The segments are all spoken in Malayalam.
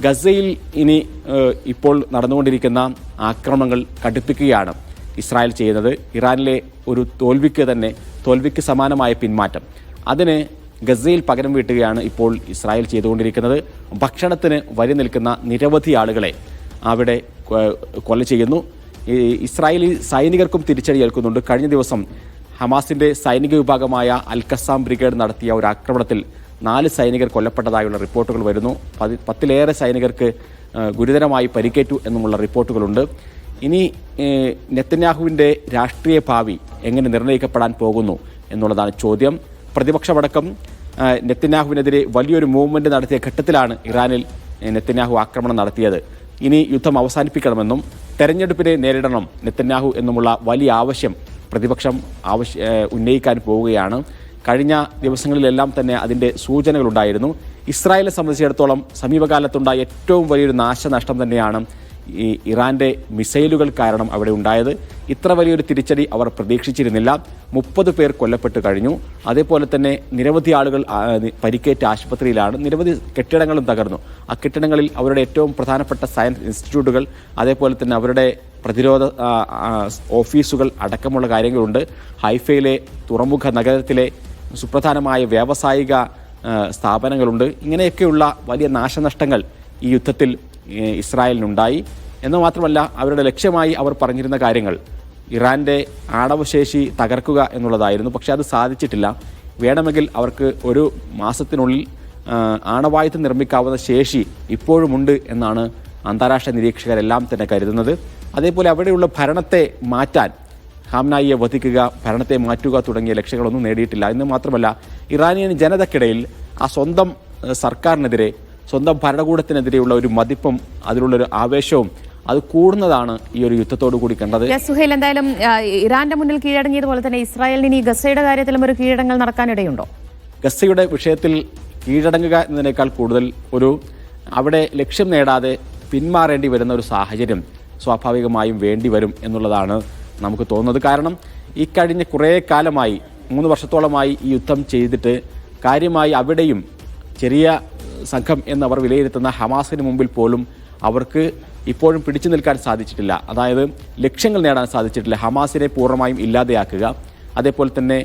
ഗസയിൽ ഇനി ഇപ്പോൾ നടന്നുകൊണ്ടിരിക്കുന്ന ആക്രമണങ്ങൾ കടുപ്പിക്കുകയാണ് ഇസ്രായേൽ ചെയ്യുന്നത്. ഇറാനിലെ ഒരു തോൽവിക്ക് സമാനമായ പിന്മാറ്റം അതിന് ഗസയിൽ പകരം വീട്ടുകയാണ് ഇപ്പോൾ ഇസ്രായേൽ ചെയ്തുകൊണ്ടിരിക്കുന്നത്. ഭക്ഷണത്തിന് വരി നിൽക്കുന്ന നിരവധി ആളുകളെ അവിടെ കൊല ചെയ്യുന്നു. ഇസ്രായേലി സൈനികർക്കും തിരിച്ചടി ഏൽക്കുന്നുണ്ട്. കഴിഞ്ഞ ദിവസം ഹമാസിന്റെ സൈനിക വിഭാഗമായ അൽ ഖസാം ബ്രിഗേഡ് നടത്തിയ ഒരു ആക്രമണത്തിൽ 4 സൈനികർ കൊല്ലപ്പെട്ടതായുള്ള റിപ്പോർട്ടുകൾ വരുന്നു. 10-ലേറെ സൈനികർക്ക് ഗുരുതരമായി പരിക്കേറ്റു എന്നുമുള്ള റിപ്പോർട്ടുകളുണ്ട്. ഇനി നെതന്യാഹുവിൻ്റെ രാഷ്ട്രീയ ഭാവി എങ്ങനെ നിർണ്ണയിക്കപ്പെടാൻ പോകുന്നു എന്നുള്ളതാണ് ചോദ്യം. പ്രതിപക്ഷമടക്കം നെതന്യാഹുവിനെതിരെ വലിയൊരു മൂവ്മെന്റ് നടത്തിയ ഘട്ടത്തിലാണ് ഇറാനിൽ നെതന്യാഹു ആക്രമണം നടത്തിയത്. ഇനി യുദ്ധം അവസാനിപ്പിക്കണമെന്നും തെരഞ്ഞെടുപ്പിനെ നേരിടണം നെതന്യാഹു എന്നുമുള്ള വലിയ ആവശ്യം പ്രതിപക്ഷം ഉന്നയിക്കാൻ പോവുകയാണ്. കഴിഞ്ഞ ദിവസങ്ങളിലെല്ലാം തന്നെ അതിൻ്റെ സൂചനകളുണ്ടായിരുന്നു. ഇസ്രായേലിനെ സംബന്ധിച്ചിടത്തോളം സമീപകാലത്തുണ്ടായ ഏറ്റവും വലിയൊരു നാശനഷ്ടം തന്നെയാണ് ഈ ഇറാന്റെ മിസൈലുകൾ കാരണം അവിടെ ഉണ്ടായത്. ഇത്ര വലിയൊരു തിരിച്ചടി അവർ പ്രതീക്ഷിച്ചിരുന്നില്ല. 30 പേർ കൊല്ലപ്പെട്ട് കഴിഞ്ഞു. അതേപോലെ തന്നെ നിരവധി ആളുകൾ പരിക്കേറ്റ ആശുപത്രിയിലാണ്. നിരവധി കെട്ടിടങ്ങളും തകർന്നു. ആ കെട്ടിടങ്ങളിൽ അവരുടെ ഏറ്റവും പ്രധാനപ്പെട്ട സയൻസ് ഇൻസ്റ്റിറ്റ്യൂട്ടുകൾ, അതേപോലെ തന്നെ അവരുടെ പ്രതിരോധ ഓഫീസുകൾ അടക്കമുള്ള കാര്യങ്ങളുണ്ട്. ഹൈഫയിലെ തുറമുഖ നഗരത്തിലെ സുപ്രധാനമായ വ്യാവസായിക സ്ഥാപനങ്ങളുണ്ട്. ഇങ്ങനെയൊക്കെയുള്ള വലിയ നാശനഷ്ടങ്ങൾ ഈ യുദ്ധത്തിൽ ഇസ്രായേലിനുണ്ടായി. എന്ന് മാത്രമല്ല, അവരുടെ ലക്ഷ്യമായി അവർ പറഞ്ഞിരുന്ന കാര്യങ്ങൾ ഇറാന്റെ ആണവശേഷി തകർക്കുക എന്നുള്ളതായിരുന്നു. പക്ഷേ അത് സാധിച്ചിട്ടില്ല. വേണമെങ്കിൽ അവർക്ക് ഒരു മാസത്തിനുള്ളിൽ ആണവായുധം നിർമ്മിക്കാവുന്ന ശേഷി ഇപ്പോഴുമുണ്ട് എന്നാണ് അന്താരാഷ്ട്ര നിരീക്ഷകരെല്ലാം തന്നെ കരുതുന്നത്. അതേപോലെ അവിടെയുള്ള ഭരണത്തെ മാറ്റാൻ, ഖാംനായിയെ വധിക്കുക, ഭരണത്തെ മാറ്റുക തുടങ്ങിയ ലക്ഷ്യങ്ങളൊന്നും നേടിയിട്ടില്ല. എന്ന് മാത്രമല്ല, ഇറാനിയൻ ജനതയ്ക്കിടയിൽ ആ സ്വന്തം സർക്കാരിനെതിരെ, സ്വന്തം ഭരണകൂടത്തിനെതിരെയുള്ള ഒരു മതിപ്പും അതിലുള്ളൊരു ആവേശവും അത് കൂടുന്നതാണ് ഈ ഒരു യുദ്ധത്തോടു കൂടി കണ്ടത്. സുഹൈൽ, എന്തായാലും ഇറാന്റെ മുന്നിൽ കീഴടങ്ങിയതുപോലെ തന്നെ ഇസ്രായേലിന് ഇനി ഗസയുടെ കാര്യത്തിലും ഒരു കീഴടങ്ങൽ നടക്കാനിടയുണ്ടോ? ഗസയുടെ വിഷയത്തിൽ കീഴടങ്ങുക എന്നതിനേക്കാൾ കൂടുതൽ അവിടെ ലക്ഷ്യം നേടാതെ പിന്മാറേണ്ടി വരുന്ന ഒരു സാഹചര്യം സ്വാഭാവികമായും വേണ്ടി വരും എന്നുള്ളതാണ് നമുക്ക് തോന്നുന്നത്. കാരണം ഈ കഴിഞ്ഞ കുറേ കാലമായി, 3 വർഷത്തോളമായി ഈ യുദ്ധം ചെയ്തിട്ട് കാര്യമായി അവിടെയും ചെറിയ സംഘം എന്നവർ വിലയിരുത്തുന്ന ഹമാസിന് മുമ്പിൽ പോലും അവർക്ക് ഇപ്പോഴും പിടിച്ചു നിൽക്കാൻ സാധിച്ചിട്ടില്ല. അതായത് ലക്ഷ്യങ്ങൾ നേടാൻ സാധിച്ചിട്ടില്ല. ഹമാസിനെ പൂർണ്ണമായും ഇല്ലാതെയാക്കുക, അതേപോലെ തന്നെ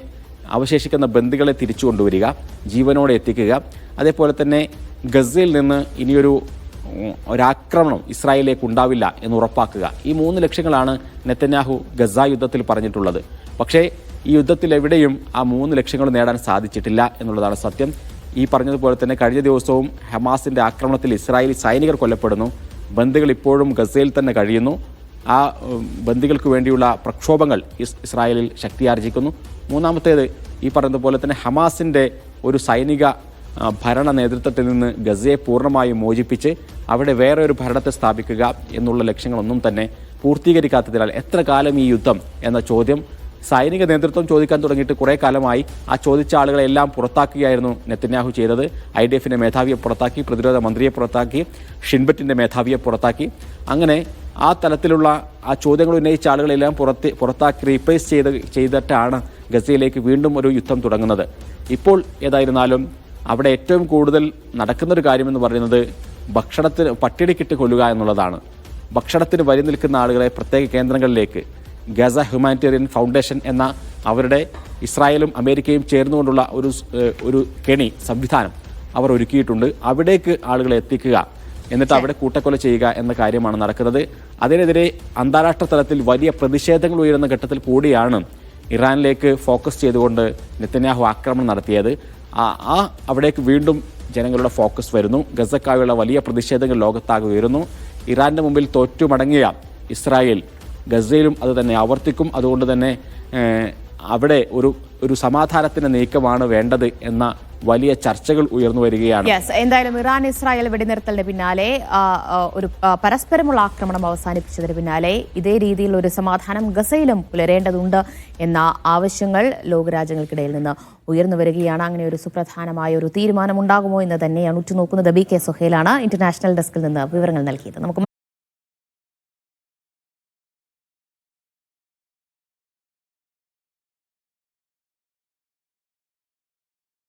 അവശേഷിക്കുന്ന ബന്ദികളെ തിരിച്ചു കൊണ്ടുവരിക, ജീവനോടെ എത്തിക്കുക, അതേപോലെ തന്നെ ഗസയിൽ നിന്ന് ഒരാക്രമണം ഇസ്രായേലിലേക്ക് ഉണ്ടാവില്ല എന്ന് ഉറപ്പാക്കുക. ഈ 3 ലക്ഷ്യങ്ങളാണ് നെതന്യാഹു ഗസ യുദ്ധത്തിൽ പറഞ്ഞിട്ടുള്ളത്. പക്ഷേ ഈ യുദ്ധത്തിൽ എവിടെയും ആ 3 ലക്ഷ്യങ്ങൾ നേടാൻ സാധിച്ചിട്ടില്ല എന്നുള്ളതാണ് സത്യം. ഈ പറഞ്ഞതുപോലെ തന്നെ കഴിഞ്ഞ ദിവസവും ഹമാസിന്റെ ആക്രമണത്തിൽ ഇസ്രായേലി സൈനികർ കൊല്ലപ്പെടുന്നു. ബന്ദികൾ ഇപ്പോഴും ഗസയിൽ തന്നെ കഴിയുന്നു. ആ ബന്ദികൾക്ക് വേണ്ടിയുള്ള പ്രക്ഷോഭങ്ങൾ ഇസ്രായേലിൽ ശക്തിയാർജിക്കുന്നു. മൂന്നാമത്തേത്, ഈ പറഞ്ഞതുപോലെ തന്നെ ഹമാസിന്റെ ഒരു സൈനിക ഭരണ നേതൃത്വത്തിൽ നിന്ന് ഗസയെ പൂർണ്ണമായും മോചിപ്പിച്ച് അവിടെ വേറെ ഒരു ഭരണത്തെ സ്ഥാപിക്കുക എന്നുള്ള ലക്ഷ്യങ്ങളൊന്നും തന്നെ പൂർത്തീകരിക്കാത്തതിനാൽ എത്ര കാലം ഈ യുദ്ധം എന്ന ചോദ്യം സൈനിക നേതൃത്വം ചോദിക്കാൻ തുടങ്ങിയിട്ട് കുറേ കാലമായി. ആ ചോദിച്ച ആളുകളെല്ലാം പുറത്താക്കുകയായിരുന്നു നെതന്യാഹു ചെയ്തത്. IDF-ന്റെ മേധാവിയെ പുറത്താക്കി, പ്രതിരോധ മന്ത്രിയെ പുറത്താക്കി, ഷിൻബെറ്റിന്റെ മേധാവിയെ പുറത്താക്കി. അങ്ങനെ ആ തലത്തിലുള്ള ആ ചോദ്യങ്ങൾ ഉന്നയിച്ച ആളുകളെല്ലാം പുറത്താക്കി റീപ്ലേസ് ചെയ്തിട്ടാണ് ഗസയിലേക്ക് വീണ്ടും ഒരു യുദ്ധം തുടങ്ങുന്നത്. ഇപ്പോൾ ഏതായിരുന്നാലും അവിടെ ഏറ്റവും കൂടുതൽ നടക്കുന്നൊരു കാര്യമെന്ന് പറയുന്നത് ഭക്ഷണത്തിന് പട്ടിണിക്കിട്ട് കൊല്ലുക എന്നുള്ളതാണ്. ഭക്ഷണത്തിന് വരി നിൽക്കുന്ന ആളുകളെ പ്രത്യേക കേന്ദ്രങ്ങളിലേക്ക് ഗസ ഹ്യൂമാനിറ്റേറിയൻ ഫൗണ്ടേഷൻ എന്ന അവരുടെ ഇസ്രായേലും അമേരിക്കയും ചേർന്നുകൊണ്ടുള്ള ഒരു കെണി സംവിധാനം അവർ ഒരുക്കിയിട്ടുണ്ട്. അവിടേക്ക് ആളുകളെ എത്തിക്കുക, എന്നിട്ട് അവിടെ കൂട്ടക്കൊല ചെയ്യുക എന്ന കാര്യമാണ് നടക്കുന്നത്. അതിനെതിരെ അന്താരാഷ്ട്ര തലത്തിൽ വലിയ പ്രതിഷേധങ്ങൾ ഉയരുന്ന ഘട്ടത്തിൽ കൂടിയാണ് ഇറാനിലേക്ക് ഫോക്കസ് ചെയ്തുകൊണ്ട് നെതന്യാഹു ആക്രമണം നടത്തിയത്. അവിടേക്ക് വീണ്ടും ജനങ്ങളുടെ ഫോക്കസ് വരുന്നു. ഗസക്കായുള്ള വലിയ പ്രതിഷേധങ്ങൾ ലോകത്താകെ ഉയരുന്നു. ഇറാന്റെ മുമ്പിൽ തോറ്റുമടങ്ങിയ ഇസ്രായേൽ ഗസയിലും അത് തന്നെ ആവർത്തിക്കും. അതുകൊണ്ട് തന്നെ അവിടെ ഒരു സമാധാനത്തിന്റെ നീക്കമാണ് വേണ്ടത് എന്ന വലിയ ചർച്ചകൾ ഉയർന്നു വരികയാണ്. എന്തായാലും ഇറാൻ ഇസ്രായേൽ വെടിനിർത്തലിന് പിന്നാലെ ഒരു പരസ്പരമുള്ള ആക്രമണം അവസാനിപ്പിച്ചതിന് പിന്നാലെ ഇതേ രീതിയിൽ ഒരു സമാധാനം ഗസയിലും പുലരേണ്ടതുണ്ട് എന്ന ആവശ്യങ്ങൾ ലോകരാജ്യങ്ങൾക്കിടയിൽ നിന്ന് ഉയർന്നു വരികയാണ്. അങ്ങനെ ഒരു സുപ്രധാനമായ ഒരു തീരുമാനം ഉണ്ടാകുമോ എന്ന് തന്നെയാണ് ഉറ്റുനോക്കുന്നത്. BK സുഹൈലാണ് ഇന്റർനാഷണൽ ഡെസ്കിൽ നിന്ന് വിവരങ്ങൾ നൽകിയത്. നമുക്ക്